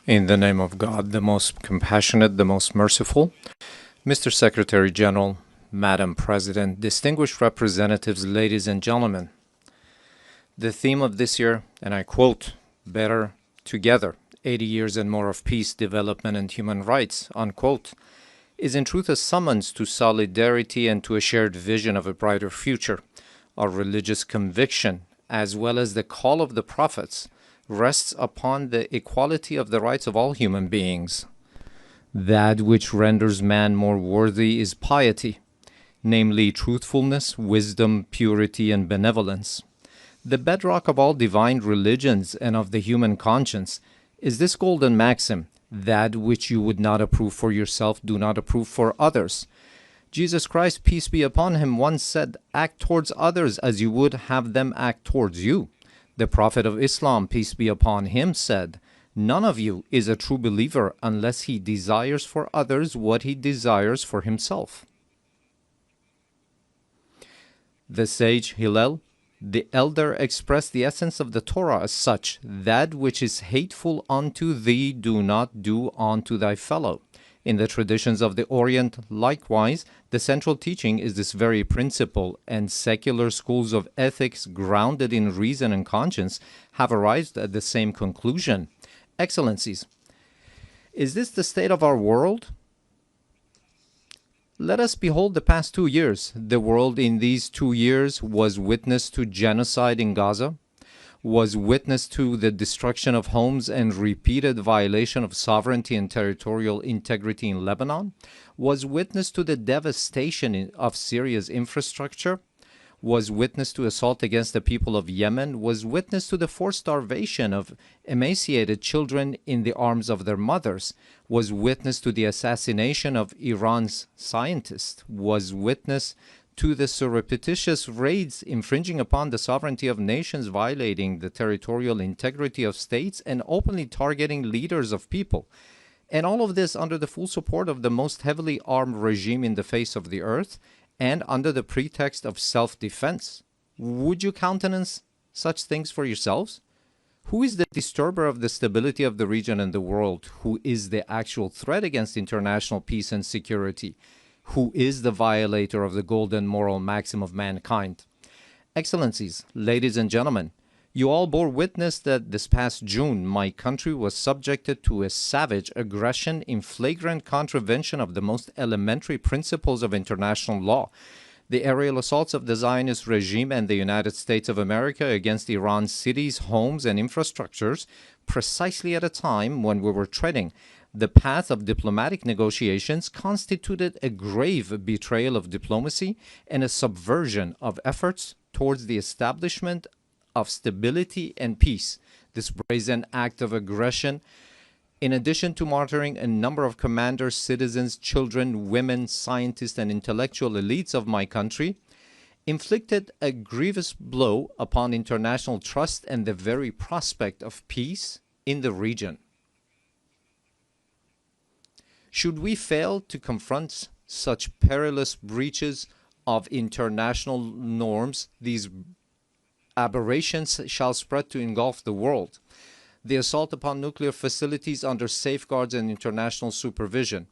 In the name of God, the most compassionate, the most merciful, Mr. Secretary General, Madam President, distinguished representatives, ladies and gentlemen, the theme of this year, and I quote, "Better Together, 80 years and more of peace, development, and human rights," unquote, is in truth a summons to solidarity and to a shared vision of a brighter future. Our religious conviction, as well as the call of the prophets, rests upon the equality of the rights of all human beings. That which renders man more worthy is piety, namely truthfulness, wisdom, purity, and benevolence. The bedrock of all divine religions and of the human conscience is this golden maxim: that which you would not approve for yourself, do not approve for others. Jesus Christ, peace be upon him, once said, "Act towards others as you would have them act towards you." The Prophet of Islam, peace be upon him, said, "None of you is a true believer unless he desires for others what he desires for himself." The sage Hillel, the elder, expressed the essence of the Torah as such: "That which is hateful unto thee, do not do unto thy fellow." In the traditions of the Orient, likewise, the central teaching is this very principle, and secular schools of ethics grounded in reason and conscience have arrived at the same conclusion. Excellencies, is this the state of our world? Let us behold the past 2 years. The world in these 2 years was witness to genocide in Gaza, was witness to the destruction of homes and repeated violation of sovereignty and territorial integrity in Lebanon, was witness to the devastation of Syria's infrastructure, was witness to assault against the people of Yemen, was witness to the forced starvation of emaciated children in the arms of their mothers, was witness to the assassination of Iran's scientists, was witness to the surreptitious raids infringing upon the sovereignty of nations, violating the territorial integrity of states, and openly targeting leaders of people. And all of this under the full support of the most heavily armed regime in the face of the earth, and under the pretext of self-defense. Would you countenance such things for yourselves? Who is the disturber of the stability of the region and the world? Who is the actual threat against international peace and security? Who is the violator of the golden moral maxim of mankind? Excellencies, ladies and gentlemen, you all bore witness that this past June, my country was subjected to a savage aggression in flagrant contravention of the most elementary principles of international law. The aerial assaults of the Zionist regime and the United States of America against Iran's cities, homes, and infrastructures, precisely at a time when we were treading the path of diplomatic negotiations, constituted a grave betrayal of diplomacy and a subversion of efforts towards the establishment of stability and peace. This brazen act of aggression, in addition to martyring a number of commanders, citizens, children, women, scientists, and intellectual elites of my country, inflicted a grievous blow upon international trust and the very prospect of peace in the region. Should we fail to confront such perilous breaches of international norms, these aberrations shall spread to engulf the world. The assault upon nuclear facilities under safeguards and international supervision,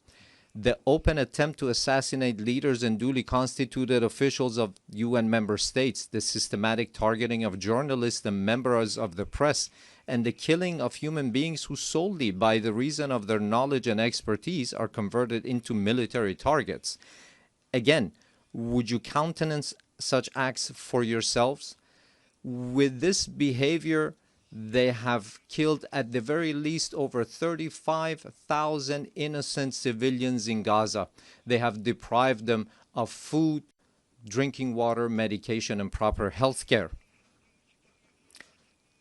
the open attempt to assassinate leaders and duly constituted officials of UN member states, the systematic targeting of journalists and members of the press, and the killing of human beings who solely by the reason of their knowledge and expertise are converted into military targets. Again, would you countenance such acts for yourselves? With this behavior, they have killed at the very least over 35,000 innocent civilians in Gaza. They have deprived them of food, drinking water, medication, and proper health care.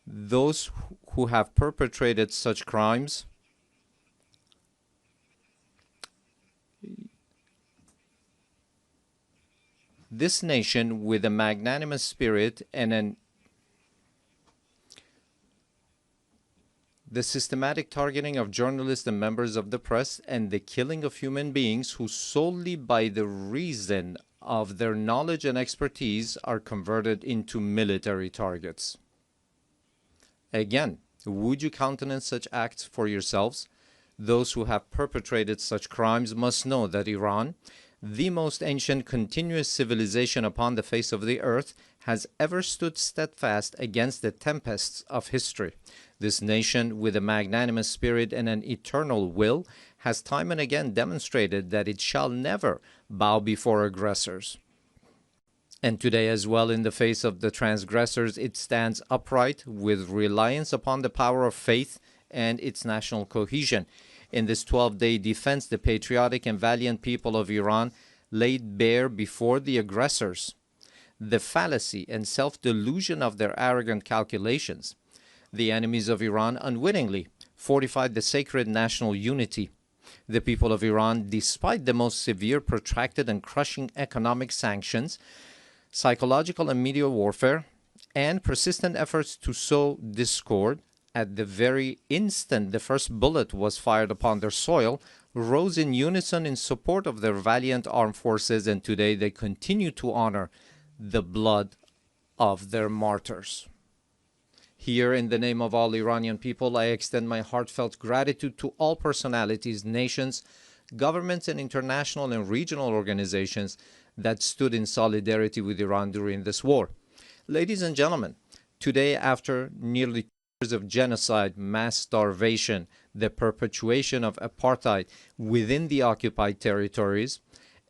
Those who have perpetrated such crimes this nation, with a magnanimous spirit and the systematic targeting of journalists and members of the press, and the killing of human beings who solely by the reason of their knowledge and expertise are converted into military targets. Again, Would you countenance such acts for yourselves? Those who have perpetrated such crimes must know that Iran, the most ancient continuous civilization upon the face of the earth, has ever stood steadfast against the tempests of history. This nation, with a magnanimous spirit and an eternal will, has time and again demonstrated that it shall never bow before aggressors. And today as well, in the face of the transgressors, it stands upright with reliance upon the power of faith and its national cohesion. In this 12-day defense, the patriotic and valiant people of Iran laid bare before the aggressors the fallacy and self-delusion of their arrogant calculations. The enemies of Iran unwittingly fortified the sacred national unity. The people of Iran, despite the most severe, protracted, and crushing economic sanctions, psychological and media warfare, and persistent efforts to sow discord, at the very instant the first bullet was fired upon their soil, rose in unison in support of their valiant armed forces, and today they continue to honor the blood of their martyrs. Here, in the name of all Iranian people, I extend my heartfelt gratitude to all personalities, nations, governments, and international and regional organizations that stood in solidarity with Iran during this war. Ladies and gentlemen, today, after nearly 2 years of genocide, mass starvation, the perpetuation of apartheid within the occupied territories,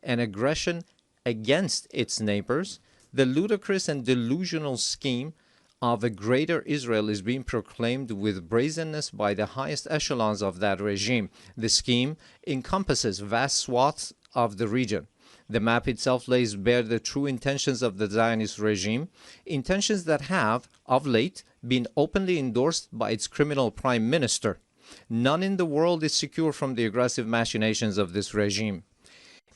and aggression against its neighbors, the ludicrous and delusional scheme of a greater Israel is being proclaimed with brazenness by the highest echelons of that regime. The scheme encompasses vast swaths of the region. The map itself lays bare the true intentions of the Zionist regime, intentions that have, of late, been openly endorsed by its criminal prime minister. None in the world is secure from the aggressive machinations of this regime.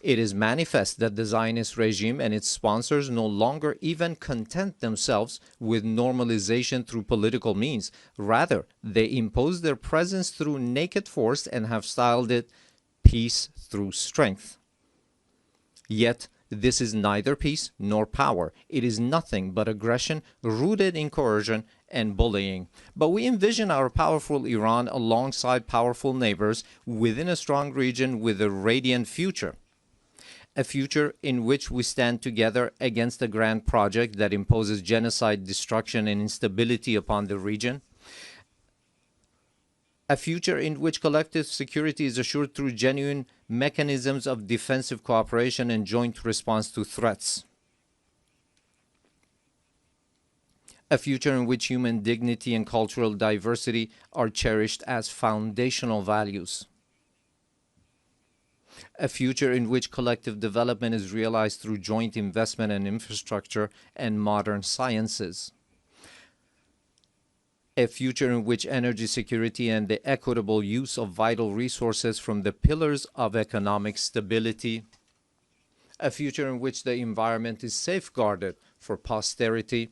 It is manifest that the Zionist regime and its sponsors no longer even content themselves with normalization through political means. Rather, they impose their presence through naked force and have styled it peace through strength. Yet, this is neither peace nor power. It is nothing but aggression rooted in coercion and bullying. But we envision our powerful Iran alongside powerful neighbors within a strong region with a radiant future. A future in which we stand together against a grand project that imposes genocide, destruction, and instability upon the region. A future in which collective security is assured through genuine mechanisms of defensive cooperation and joint response to threats. A future in which human dignity and cultural diversity are cherished as foundational values. A future in which collective development is realized through joint investment in infrastructure and modern sciences. A future in which energy security and the equitable use of vital resources from the pillars of economic stability. A future in which the environment is safeguarded for posterity.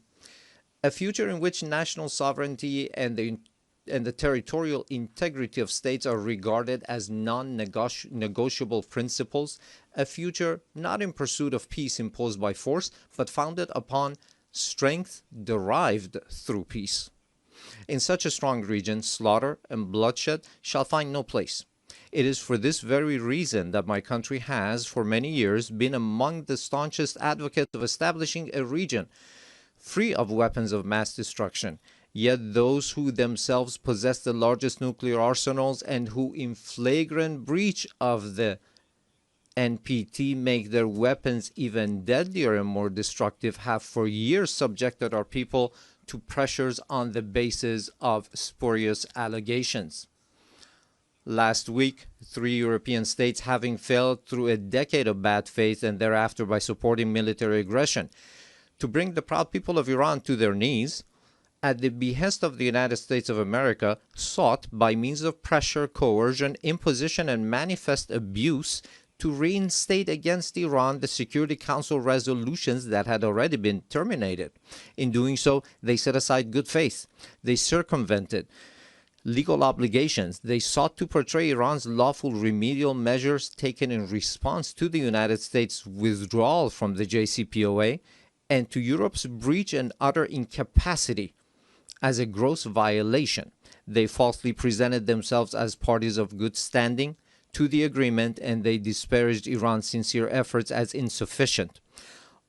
A future in which national sovereignty and the territorial integrity of states are regarded as non-negotiable principles, a future not in pursuit of peace imposed by force, but founded upon strength derived through peace. In such a strong region, slaughter and bloodshed shall find no place. It is for this very reason that my country has, for many years, been among the staunchest advocates of establishing a region free of weapons of mass destruction. Yet those who themselves possess the largest nuclear arsenals and who in flagrant breach of the NPT make their weapons even deadlier and more destructive have for years subjected our people to pressures on the basis of spurious allegations. Last week, 3 European states, having failed through a decade of bad faith and thereafter by supporting military aggression to bring the proud people of Iran to their knees, at the behest of the United States of America, sought by means of pressure, coercion, imposition, and manifest abuse to reinstate against Iran the Security Council resolutions that had already been terminated. In doing so, they set aside good faith. They circumvented legal obligations. They sought to portray Iran's lawful remedial measures taken in response to the United States' withdrawal from the JCPOA and to Europe's breach and utter incapacity as a gross violation. They falsely presented themselves as parties of good standing to the agreement, and they disparaged Iran's sincere efforts as insufficient.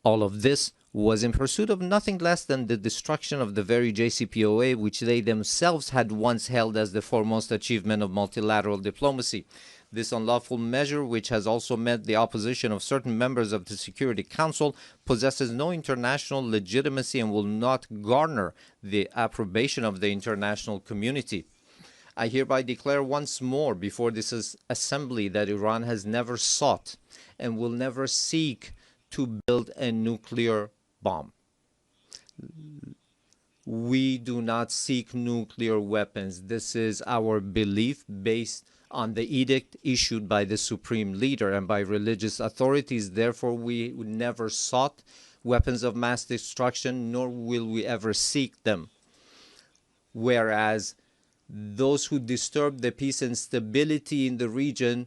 All of this was in pursuit of nothing less than the destruction of the very JCPOA, which they themselves had once held as the foremost achievement of multilateral diplomacy. This unlawful measure, which has also met the opposition of certain members of the Security Council, possesses no international legitimacy and will not garner the approbation of the international community. I hereby declare once more before this assembly that Iran has never sought and will never seek to build a nuclear bomb. We do not seek nuclear weapons. This is our belief based on the edict issued by the supreme leader and by religious authorities. Therefore, we never sought weapons of mass destruction, nor will we ever seek them. Whereas those who disturb the peace and stability in the region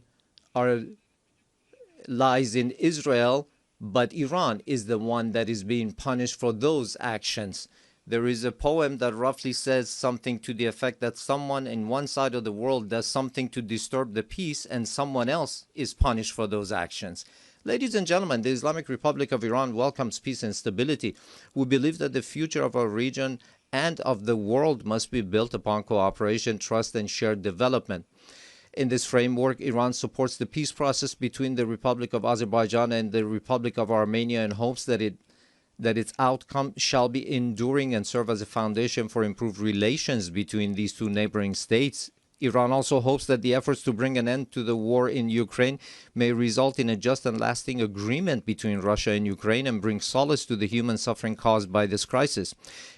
lies in Israel, but Iran is the one that is being punished for those actions. There is a poem that roughly says something to the effect that someone in one side of the world does something to disturb the peace and someone else is punished for those actions. Ladies and gentlemen, the Islamic Republic of Iran welcomes peace and stability. We believe that the future of our region and of the world must be built upon cooperation, trust, and shared development. In this framework, Iran supports the peace process between the Republic of Azerbaijan and the Republic of Armenia and hopes that its outcome shall be enduring and serve as a foundation for improved relations between these two neighboring states. Iran also hopes that the efforts to bring an end to the war in Ukraine may result in a just and lasting agreement between Russia and Ukraine and bring solace to the human suffering caused by this crisis.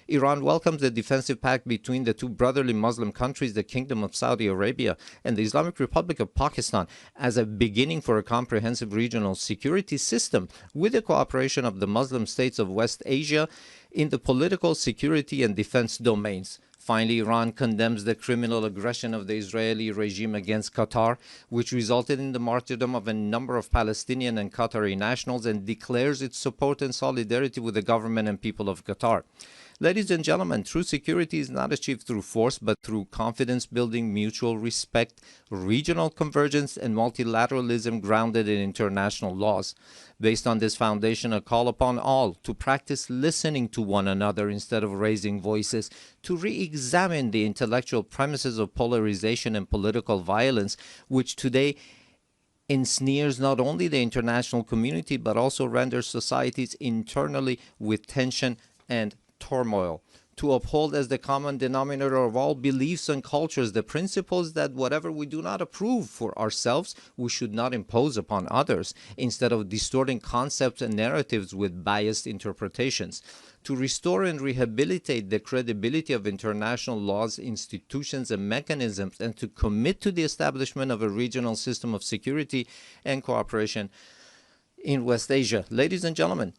Iran welcomes the defensive pact between the two brotherly Muslim countries, the Kingdom of Saudi Arabia and the Islamic Republic of Pakistan, as a beginning for a comprehensive regional security system with the cooperation of the Muslim states of West Asia in the political, security, and defense domains. Finally, Iran condemns the criminal aggression of the Israeli regime against Qatar, which resulted in the martyrdom of a number of Palestinian and Qatari nationals, and declares its support and solidarity with the government and people of Qatar. Ladies and gentlemen, true security is not achieved through force, but through confidence building, mutual respect, regional convergence, and multilateralism grounded in international laws. Based on this foundation, a call upon all to practice listening to one another instead of raising voices, to re-examine the intellectual premises of polarization and political violence, which today ensnares not only the international community, but also renders societies internally with tension and turmoil. To uphold as the common denominator of all beliefs and cultures the principles that whatever we do not approve for ourselves, we should not impose upon others, instead of distorting concepts and narratives with biased interpretations. To restore and rehabilitate the credibility of international laws, institutions, and mechanisms, and to commit to the establishment of a regional system of security and cooperation in West Asia. Ladies and gentlemen,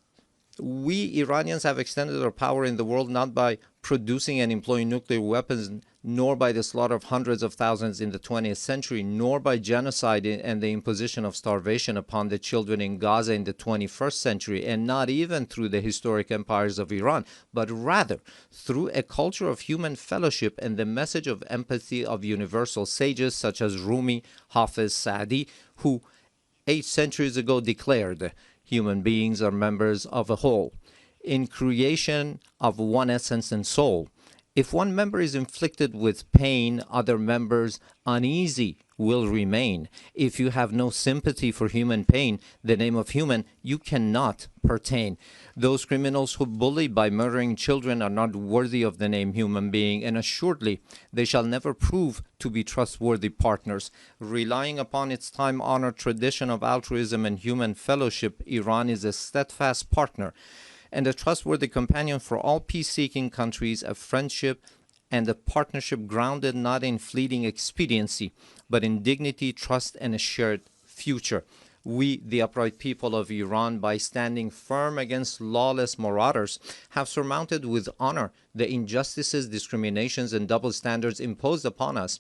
we Iranians have extended our power in the world not by producing and employing nuclear weapons, nor by the slaughter of hundreds of thousands in the 20th century, nor by genocide and the imposition of starvation upon the children in Gaza in the 21st century, and not even through the historic empires of Iran, but rather through a culture of human fellowship and the message of empathy of universal sages such as Rumi, Hafiz, Saadi, who 8 centuries ago declared, "Human beings are members of a whole, in creation of one essence and soul. If one member is inflicted with pain, other members uneasy will remain. If you have no sympathy for human pain, the name of human you cannot pertain. Those criminals who bully by murdering children are not worthy of the name human being, and assuredly they shall never prove to be trustworthy partners." Relying upon its time-honored tradition of altruism and human fellowship, Iran is a steadfast partner and a trustworthy companion for all peace-seeking countries, a friendship and a partnership grounded not in fleeting expediency, but in dignity, trust, and a shared future. We, the upright people of Iran, by standing firm against lawless marauders, have surmounted with honor the injustices, discriminations, and double standards imposed upon us.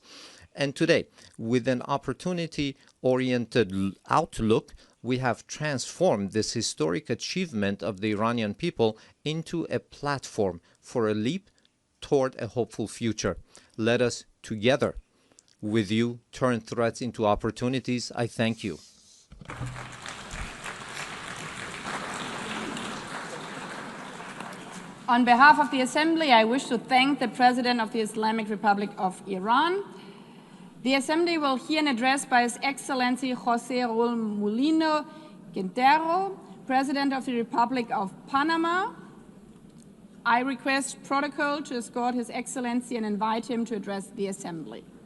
And today, with an opportunity-oriented outlook, we have transformed this historic achievement of the Iranian people into a platform for a leap toward a hopeful future. Let us together with you turn threats into opportunities. I thank you. On behalf of the Assembly, I wish to thank the President of the Islamic Republic of Iran. The Assembly will hear an address by His Excellency José Raúl Mulino Quintero, President of the Republic of Panama. I request protocol to escort His Excellency and invite him to address the Assembly.